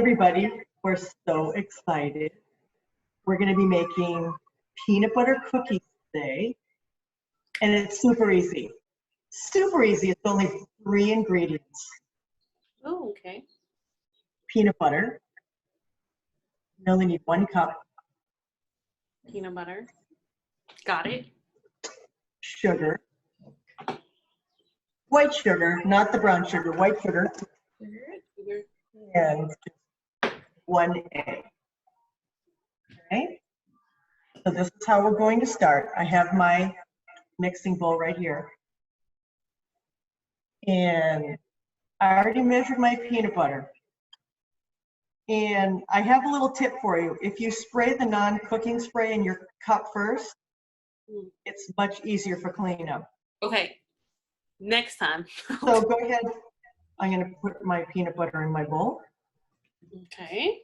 Everybody, we're so excited. We're going to be making peanut butter cookies today, and it's super easy. Super easy. It's only 3 ingredients. Oh, okay. Peanut butter. You only need 1 cup. Peanut butter. Got it. Sugar. White sugar, not the brown sugar, white sugar. Sugar. And 1 egg. Okay? So this is how we're going to start. I have my mixing bowl right here. And I already measured my peanut butter. And I have a little tip for you. If you spray the non-cooking spray in your cup first, it's much easier for cleanup. Okay. Next time. So go ahead. I'm going to put my peanut butter in my bowl. Okay.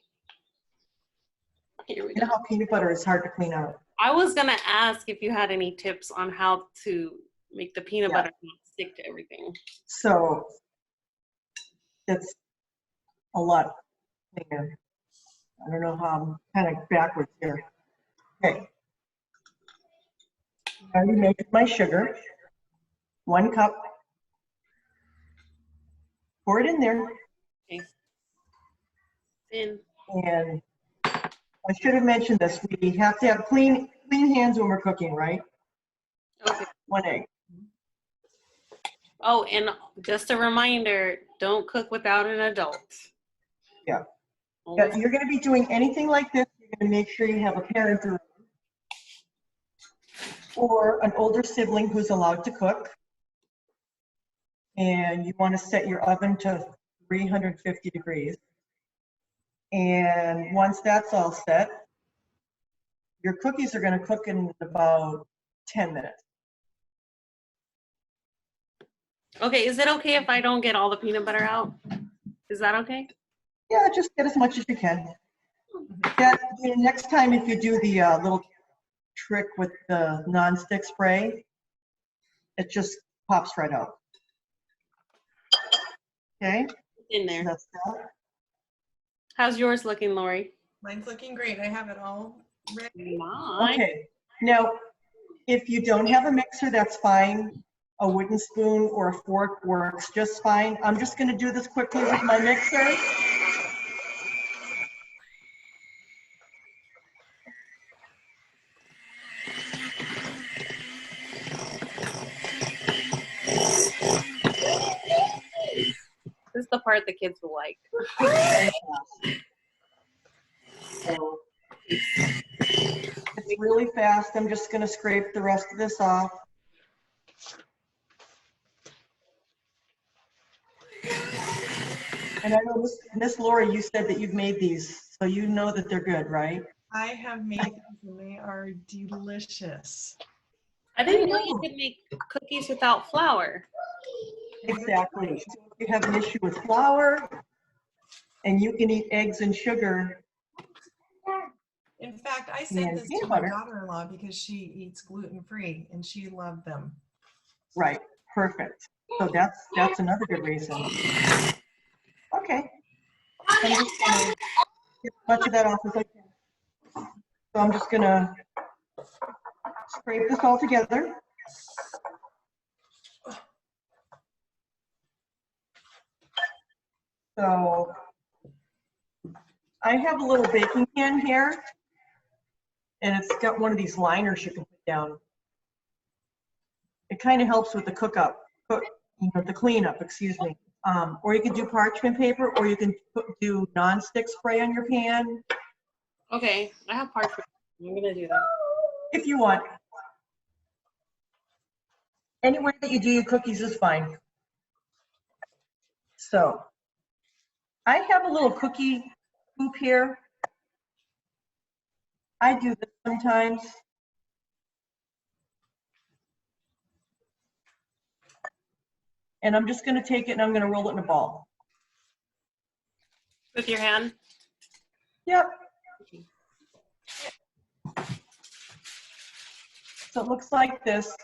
Here we You know go. how peanut butter is hard to clean out. I was going to ask if you had any tips on how to make the peanut butter not stick to everything. So it's a lot cleaner. I don't know how I'm kind of backwards here. Okay. I already measured my sugar. 1 cup. Pour it in there. Okay. In. And I should have mentioned this. We have to have clean hands when we're cooking, right? Okay. 1 egg. Oh, and just a reminder, don't cook without an adult. Yeah. Yeah, you're going to be doing anything like this, you're going to make sure you have a parent or an older sibling who's allowed to cook. And you want to set your oven to 350 degrees. And once that's all set, your cookies are going to cook in about 10 minutes. Okay, is it okay if I don't get all the peanut butter out? Is that okay? Yeah, just get as much as you can. Yeah, next time if you do the little trick with the non-stick spray, it just pops right out. Okay? In there. So that's that. How's yours looking, Lori? Mine's looking great. I have it all ready. Mine. Okay. Now, if you don't have a mixer, that's fine. A wooden spoon or a fork works just fine. I'm just going to do this quickly with my mixer. This is the part the kids will like. So, it's really fast. I'm just going to scrape the rest of this off. And I know, Miss Lori, you said that you've made these, so you know that they're good, right? I have made these and they are delicious. I didn't know you could make cookies without flour. Exactly. So if you have an issue with flour, and you can eat eggs and sugar. In fact, I sent And this peanut to my butter. daughter-in-law because she eats gluten-free and she loved them. Right, perfect. So that's another good reason. Okay. I'm just gonna get as much of that off as I can. So I'm just gonna scrape this all together. So I have a little baking pan here, and it's got one of these liners you can put down. It kind of helps with the the cleanup, excuse me. Or you can do parchment paper, or you can do non-stick spray on your pan. Okay, I have parchment. I'm gonna do that. If you want. Any way that you do your cookies is fine. So I have a little cookie hoop here. I do this sometimes. And I'm just going to take it and I'm going to roll it in a ball. With your hand? Yep. So it looks like this.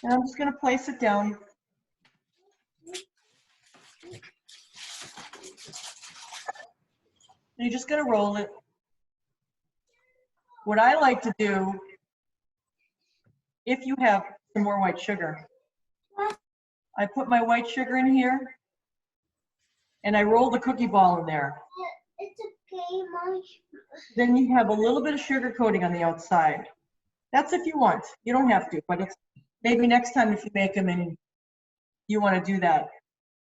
And I'm just going to place it down. You're just gonna roll it. What I like to do, if you have some more white sugar, I put my white sugar in here and I roll the cookie ball in there. It's okay, Mom. Then you have a little bit of sugar coating on the outside. That's if you want. You don't have to, but it's maybe next time if you make them and you want to do that.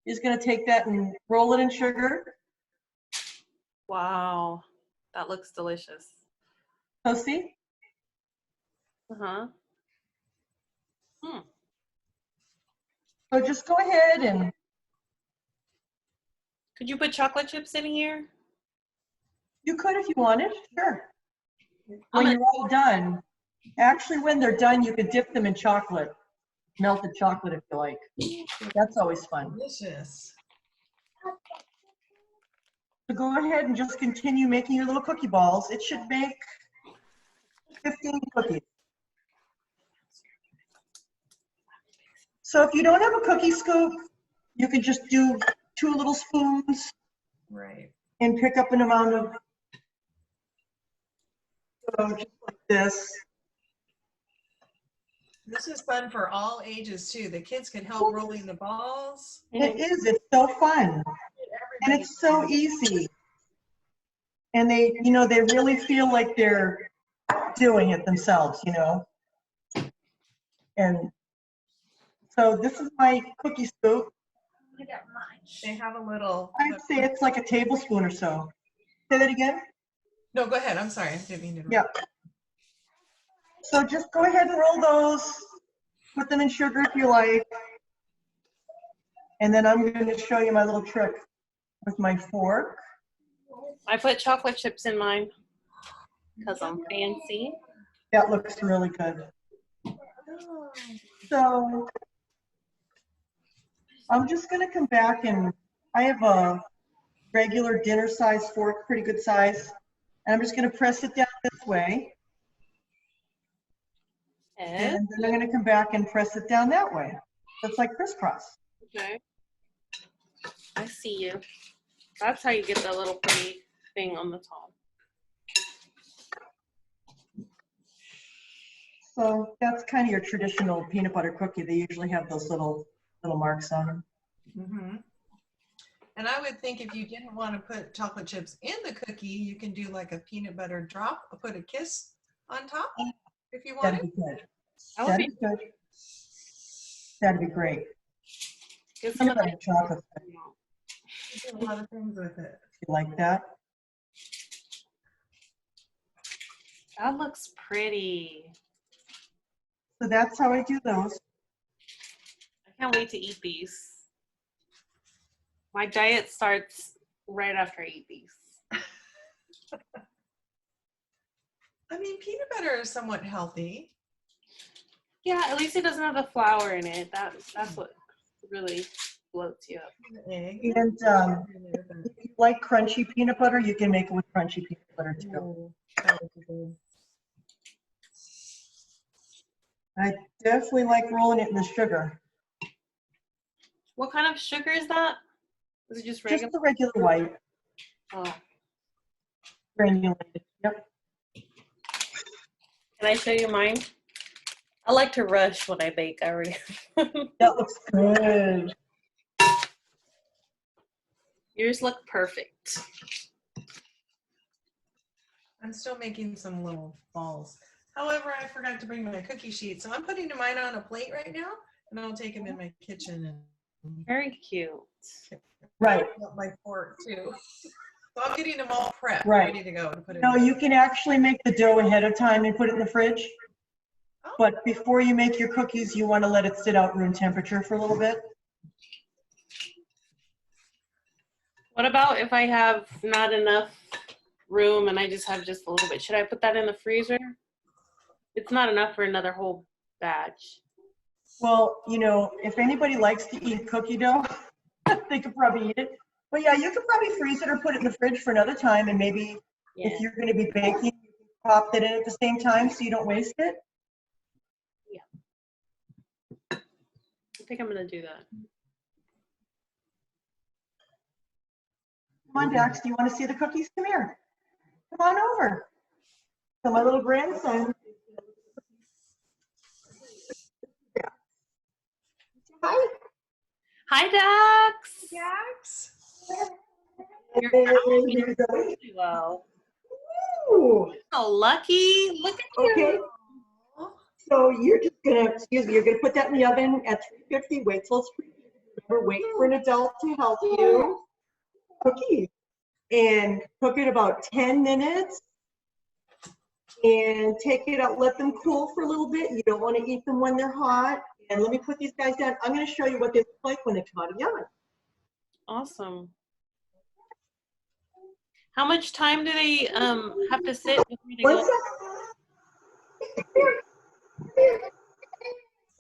You're just going to take that and roll it in sugar. Wow, that looks delicious. So see? Uh-huh. So just go ahead and Could you put chocolate chips in here? you could if you wanted, sure. I'm When a- you're all done, actually when they're done, you could dip them in chocolate, melted chocolate if you like. That's always fun. Delicious. So go ahead and just continue making your little cookie balls. It should make 15 cookies. So if you don't have a cookie scoop, you could just do 2 little spoons Right. and pick up an amount of, so just like this. This is fun for all ages too. The kids can help rolling the balls. It is, it's so fun. And it's so easy. And they, you know, they really feel like they're doing it themselves, you know. And so this is my cookie scoop. They have a little. I'd say it's like a tablespoon or so. Say that again? No, go ahead. I'm sorry. I didn't mean to. Yeah. So just go ahead and roll those. Put them in sugar if you like. And then I'm going to show you my little trick with my fork. I put chocolate chips in mine because I'm fancy. That looks really good. So I'm just going to come back and I have a regular dinner size fork, pretty good size. And I'm just going to press it down this way. Ed? And then I'm going to come back and press it down that way. That's like crisscross. Okay. I see you. That's how you get the little pretty thing on the top. So that's kind of your traditional peanut butter cookie. They usually have those little marks on them. Mm-hmm. And I would think if you didn't want to put chocolate chips in the cookie, you can do like a peanut butter drop, or put a kiss on top if you That'd wanted. be good. That would That'd be be good. That'd be great. get some Peanut of butter chocolate. You do a lot of things with it. You like that? that looks pretty. So that's how I do those. I can't wait to eat these. My diet starts right after I eat these. I mean, peanut butter is somewhat healthy. Yeah, at least it doesn't have the flour in it. That's what really bloats you up. Egg. And if you like crunchy peanut butter, you can make it with crunchy peanut butter too. Oh, that would be good. I definitely like rolling it in the sugar. What kind of sugar is that? Is it just regular? Just the regular white, Oh. granulated. Yep. Can I show you mine? I like to rush when I bake. I already. That looks good. Yours look perfect. I'm still making some little balls. However, I forgot to bring my cookie sheet, so I'm putting mine on a plate right now, and I'll take them in my kitchen and Very cute. Right. got my fork too. So I'm getting them all prepped, Right. ready to go to put it. No, you can actually make the dough ahead of time and put it in the fridge. Oh. But before you make your cookies, you want to let it sit out room temperature for a little bit. What about if I have not enough room and I just have just a little bit? Should I put that in the freezer? It's not enough for another whole batch. Well, you know, if anybody likes to eat cookie dough, they could probably eat it. But yeah, you could probably freeze it or put it in the fridge for another time. And maybe Yeah. if you're going to be baking, you can pop that in at the same time so you don't waste it. I think I'm gonna do that. Come on, Dax, do you want to see the cookies? Come here. Come on over. So my little grandson. Hi. Hi, Dax. Dax. You're And growing here's the- really well. Ooh, So lucky. Look at okay. you. So you're just gonna, excuse me, you're gonna put that in the oven at 350. Wait till it's preheated. Remember, wait for an adult to help you. Cookies. And cook it about 10 minutes. And take it out, let them cool for a little bit. You don't want to eat them when they're hot. And let me put these guys down. I'm going to show you what they look like when they come out of the oven. Awesome. How much time do they have to sit before they One go? second.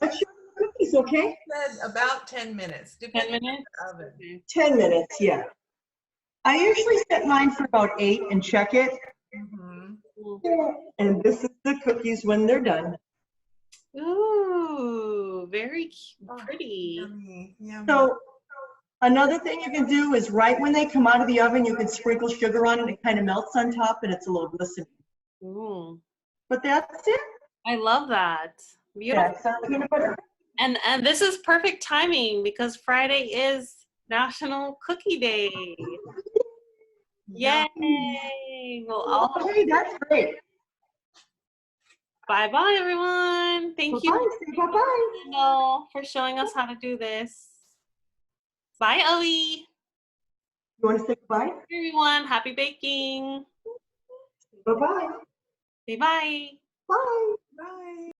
Let's show you the cookies, okay? Said about 10 minutes. 10 Depending minutes? on the oven. Okay. 10 minutes, yeah. I usually set mine for about 8 and check it. Mhm. And this is the cookies when they're done. Ooh, very Oh, pretty. Yummy, yummy. So another thing you can do is right when they come out of the oven, you can sprinkle sugar on it. It kind of melts on top and it's a little glistening. Ooh, But that's it. I love that. Beautiful. That's our peanut butter. And this is perfect timing because Friday is National Cookie Day. Yay! Well, all Okay, that's great. bye-bye, everyone. Thank you, Bye-bye. Say bye-bye. Randall, for showing us how to do this. Bye, Ellie. You want to say goodbye? Everyone, happy baking. Bye-bye. Say bye. Bye. Bye.